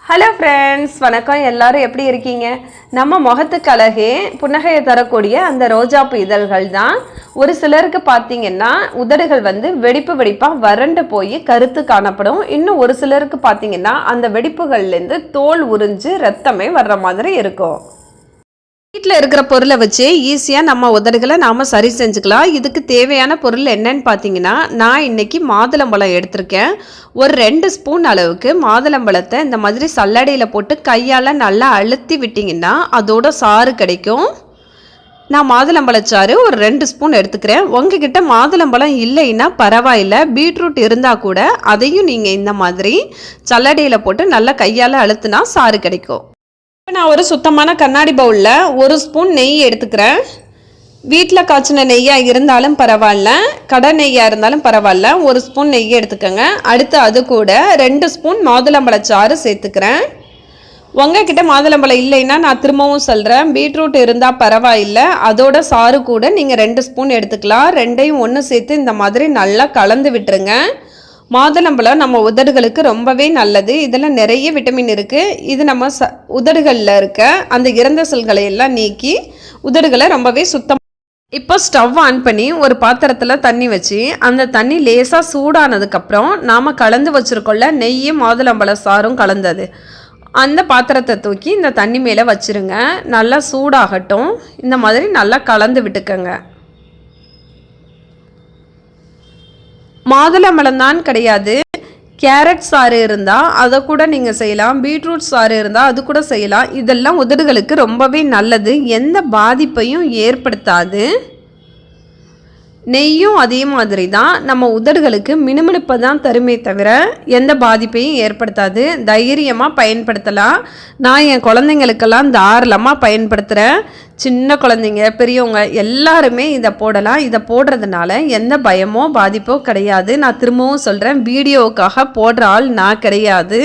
Hello friends, வணக்கம். எல்லாரும் எப்படி இருக்கீங்க? நம்ம முகத்துக்கு அழகே புன்னகையை தரக்கூடிய அந்த ரோஜாப்பூ இதழ்கள் தான். ஒரு சிலருக்கு பார்த்தீங்கன்னா உதடுகள் வெடிப்பாக வறண்டு போய் கருத்து காணப்படும். இன்னும் ஒரு சிலருக்கு பார்த்தீங்கன்னா அந்த வெடிப்புகள்லேருந்து தோல் உறிஞ்சு ரத்தமே வர்ற மாதிரி இருக்கும். வீட்டில் இருக்கிற பொருளை வச்சு ஈஸியாக நம்ம உதடுகளை நாம் சரி செஞ்சுக்கலாம். இதுக்கு தேவையான பொருள் என்னன்னு பார்த்தீங்கன்னா, நான் இன்றைக்கி மாதுளம்பழம் எடுத்திருக்கேன். ஒரு 2 ஸ்பூன் அளவுக்கு மாதுளம்பழத்தை இந்த மாதிரி சல்லடையில் போட்டு கையால் நல்லா அழுத்தி விட்டிங்கன்னா அதோட சாறு கிடைக்கும். நான் மாதுளம்பழச்சாறு ஒரு 2 ஸ்பூன் எடுத்துக்கிறேன். உங்ககிட்ட மாதுளம்பழம் இல்லைன்னா பரவாயில்லை, பீட்ரூட் இருந்தால் கூட அதையும் நீங்கள் இந்த மாதிரி சல்லடையில் போட்டு நல்லா கையால் அழுத்தினா சாறு கிடைக்கும். இப்போ நான் ஒரு சுத்தமான கண்ணாடி பவுலில் 1 ஸ்பூன் நெய் எடுத்துக்கிறேன். வீட்டில் காய்ச்சின நெய்யாக இருந்தாலும் பரவாயில்ல, கடை நெய்யாக இருந்தாலும் பரவாயில்ல. 1 ஸ்பூன் நெய் எடுத்துக்கோங்க. அடுத்து அது கூட 2 ஸ்பூன் மாதுளம்பழச்சாறு சேர்த்துக்கிறேன். உங்ககிட்ட மாதுளம்பழம் இல்லைன்னா நான் திரும்பவும் சொல்கிறேன், பீட்ரூட் இருந்தால் பரவாயில்லை, அதோட சாறு கூட நீங்கள் 2 ஸ்பூன் எடுத்துக்கலாம். ரெண்டையும் ஒன்று சேர்த்து இந்த மாதிரி நல்லா கலந்து விட்டுருங்க. மாதுளம்பழம் நம்ம உதடுகளுக்கு ரொம்பவே நல்லது. இதில் நிறைய விட்டமின் இருக்குது. இது நம்ம உதடுகளில் இருக்க அந்த இறந்த செல்களை எல்லாம் நீக்கி உதடுகளை ரொம்பவே சுத்தம். இப்போ ஸ்டவ் ஆன் பண்ணி ஒரு பாத்திரத்தில் தண்ணி வச்சு அந்த தண்ணி லேசாக சூடானதுக்கப்புறம் நாம் கலந்து வச்சுருக்கோம்ல நெய்யும் மாதுளம்பழ சாரும் கலந்தது, அந்த பாத்திரத்தை தூக்கி இந்த தண்ணி மேலே வச்சுருங்க. நல்லா சூடாகட்டும். இந்த மாதிரி நல்லா கலந்து விட்டுக்கங்க. மாதுளம்பழம் தான் கிடையாது, கேரட் சாறு இருந்தால் அதை கூட நீங்கள் செய்யலாம். பீட்ரூட் சாறு இருந்தால் அது கூட செய்யலாம். இதெல்லாம் உதடுகளுக்கு ரொம்பவே நல்லது, எந்த பாதிப்பையும் ஏற்படுத்தாது. நெய்யும் அதே மாதிரி தான், நம்ம உதடுகளுக்கு மினுமினுப்பை தான் தருமே தவிர எந்த பாதிப்பையும் ஏற்படுத்தாது. தைரியமாக பயன்படுத்தலாம். நான் என் குழந்தைங்களுக்கெல்லாம் தாராளமாக பயன்படுத்துகிறேன். சின்ன குழந்தைங்க பெரியவங்க எல்லாருமே இதை போடலாம். இதை போடுறதுனால எந்த பயமோ பாதிப்போ கிடையாது. நான் திரும்பவும் சொல்கிறேன், வீடியோவுக்காக போடுற ஆள் நான் கிடையாது.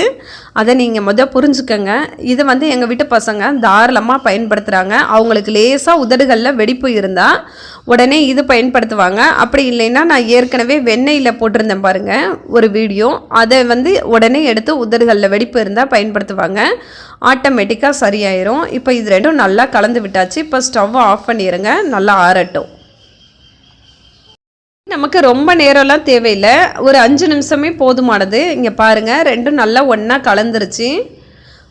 அதை நீங்கள் புரிஞ்சுக்கங்க. இது எங்கள் வீட்டு பசங்க தாராளமாக பயன்படுத்துகிறாங்க. அவங்களுக்கு லேசாக உதடுகளில் வெடிப்பு இருந்தால் உடனே இது பயன்படுத்துவாங்க. அப்படி இல்லைன்னா நான் ஏற்கனவே வெண்ணெயில் போட்டிருந்தேன் பாருங்கள் ஒரு வீடியோ, அதை உடனே எடுத்து உதடுகளில் வெடிப்பு இருந்தால் பயன்படுத்துவாங்க. ஆட்டோமேட்டிக்காக சரியாயிரும். இப்போ இது ரெண்டும் நல்லா கலந்து விட்டாச்சு. இப்போ ஸ்டவ்வை ஆஃப் பண்ணிடுங்க, நல்லா ஆறட்டும். நமக்கு ரொம்ப நேரம்லாம் தேவையில்லை, ஒரு 5 நிமிஷமே போதுமானது. இங்கே பாருங்கள், ரெண்டும் நல்லா ஒன்றா கலந்துருச்சு.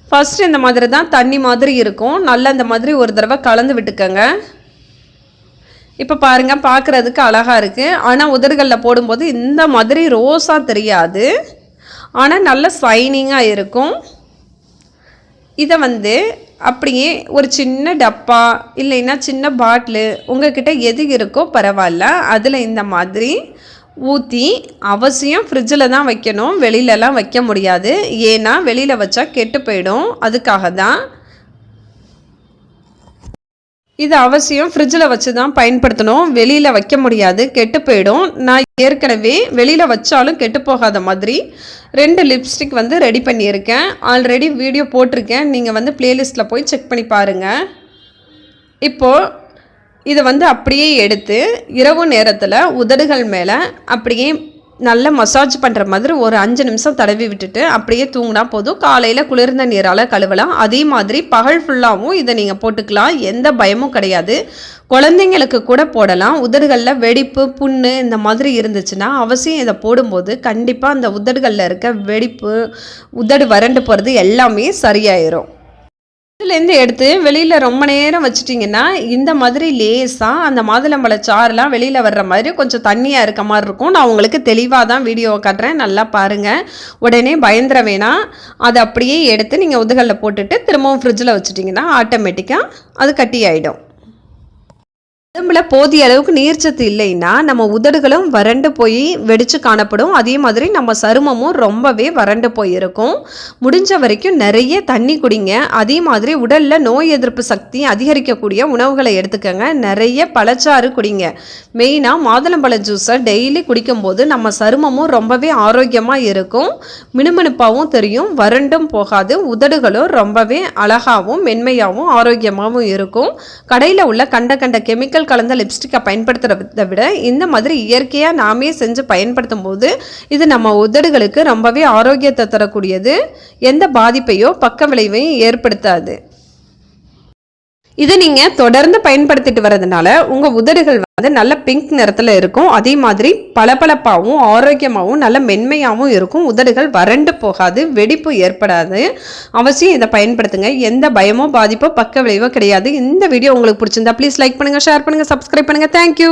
ஃபஸ்ட்டு இந்த மாதிரி தான் தண்ணி மாதிரி இருக்கும். நல்லா இந்த மாதிரி ஒரு தடவை கலந்து விட்டுக்கோங்க. இப்போ பாருங்கள், பார்க்குறதுக்கு அழகாக இருக்குது. ஆனால் உதடுகளில் போடும்போது இந்த மாதிரி ரோஸாக தெரியாது, ஆனால் நல்ல ஷைனிங்காக இருக்கும். இதை அப்படியே ஒரு சின்ன டப்பா இல்லைன்னா சின்ன பாட்டிலு உங்கள்கிட்ட எது இருக்கோ பரவாயில்ல, அதில் இந்த மாதிரி ஊற்றி அவசியம் ஃப்ரிட்ஜில் தான் வைக்கணும், வெளியிலலாம் வைக்க முடியாது. ஏன்னா வெளியில் வச்சா கெட்டு போயிடும். அதுக்காக தான் இது அவசியம் ஃப்ரிட்ஜில் வச்சு தான் பயன்படுத்தணும். வெளியில் வைக்க முடியாது, கெட்டு போயிடும். நான் ஏற்கனவே வெளியில் வச்சாலும் கெட்டு போகாத மாதிரி 2 லிப்ஸ்டிக் ரெடி பண்ணியிருக்கேன். ஆல்ரெடி வீடியோ போட்டிருக்கேன், நீங்கள் ப்ளேலிஸ்ட்டில் போய் செக் பண்ணி பாருங்கள். இப்போது இதை அப்படியே எடுத்து இரவு நேரத்தில் உதடுகள் மேலே அப்படியே நல்லா மசாஜ் பண்ணுற மாதிரி ஒரு 5 நிமிஷம் தடவி விட்டுட்டு அப்படியே தூங்கினா போதும். காலையில் குளிர்ந்த நீரால் கழுவலாம். அதே மாதிரி பகல் ஃபுல்லாகவும் இதை நீங்கள் போட்டுக்கலாம், எந்த பயமும் கிடையாது. குழந்தைங்களுக்கு கூட போடலாம். உதடுகளில் வெடிப்பு புண்ணு இந்த மாதிரி இருந்துச்சுன்னா அவசியம் இதை போடும்போது கண்டிப்பாக அந்த உதடுகளில் இருக்க வெடிப்பு உதடு வறண்டு போகிறது எல்லாமே சரியாயிரும். இதுலேருந்து எடுத்து வெளியில் ரொம்ப நேரம் வச்சிட்டிங்கன்னா இந்த மாதிரி லேசாக அந்த மாதுளம்பழ சாறுலாம் வெளியில் வர்ற மாதிரி கொஞ்சம் தண்ணியாக இருக்க மாதிரி இருக்கும். நான் உங்களுக்கு தெளிவாக தான் வீடியோவை காட்டுறேன், நல்லா பாருங்கள். உடனே பயந்துட வேணாம். அதை அப்படியே எடுத்து நீங்கள் உதடுகளில் போட்டுட்டு திரும்பவும் ஃப்ரிட்ஜில் வச்சுட்டிங்கன்னா ஆட்டோமேட்டிக்காக அது கட்டி ஆகிடும். உடம்புல போதிய அளவுக்கு நீர்ச்சத்து இல்லைன்னா நம்ம உதடுகளும் வறண்டு போய் வெடிச்சு காணப்படும். அதே மாதிரி நம்ம சருமமும் ரொம்பவே வறண்டு போயிருக்கும். முடிஞ்ச வரைக்கும் நிறைய தண்ணி குடிங்க. அதே மாதிரி உடலில் நோய் எதிர்ப்பு சக்தி அதிகரிக்கக்கூடிய உணவுகளை எடுத்துக்கங்க. நிறைய பழச்சாறு குடிங்க. மெயினாக மாதுளம்பழ ஜூஸை டெய்லி குடிக்கும்போது நம்ம சருமமும் ரொம்பவே ஆரோக்கியமாக இருக்கும், மினுமினுப்பாகவும் தெரியும், வறண்டும் போகாது. உதடுகளும் ரொம்பவே அழகாகவும் மென்மையாகவும் ஆரோக்கியமாகவும் இருக்கும். கடையில் உள்ள கண்ட கெமிக்கல் கெமிக்கல் கலந்த லிப்ஸ்டிக்கை பயன்படுத்துறதை விட இந்த மாதிரி இயற்கையாக நாமே செஞ்சு பயன்படுத்தும் போது இது நம்ம உதடுகளுக்கு ரொம்பவே ஆரோக்கியத்தை தரக்கூடியது, எந்த பாதிப்பையோ பக்க விளைவையும் ஏற்படுத்தாது. இதை நீங்கள் தொடர்ந்து பயன்படுத்திட்டு வரதுனால உங்கள் உதடுகள் வந்து நல்ல பிங்க் நிறத்தில் இருக்கும். அதே மாதிரி பளபளப்பாகவும் ஆரோக்கியமாகவும் நல்ல மென்மையாகவும் இருக்கும். உதடுகள் வறண்டு போகாது, வெடிப்பு ஏற்படாது. அவசியம் இதை பயன்படுத்துங்க. எந்த பயமோ பாதிப்போ பக்க விளைவோ கிடையாது. இந்த வீடியோ உங்களுக்கு பிடிச்சிருந்தா ப்ளீஸ் லைக் பண்ணுங்கள், ஷேர் பண்ணுங்கள், சப்ஸ்கிரைப் பண்ணுங்கள். தேங்க்யூ.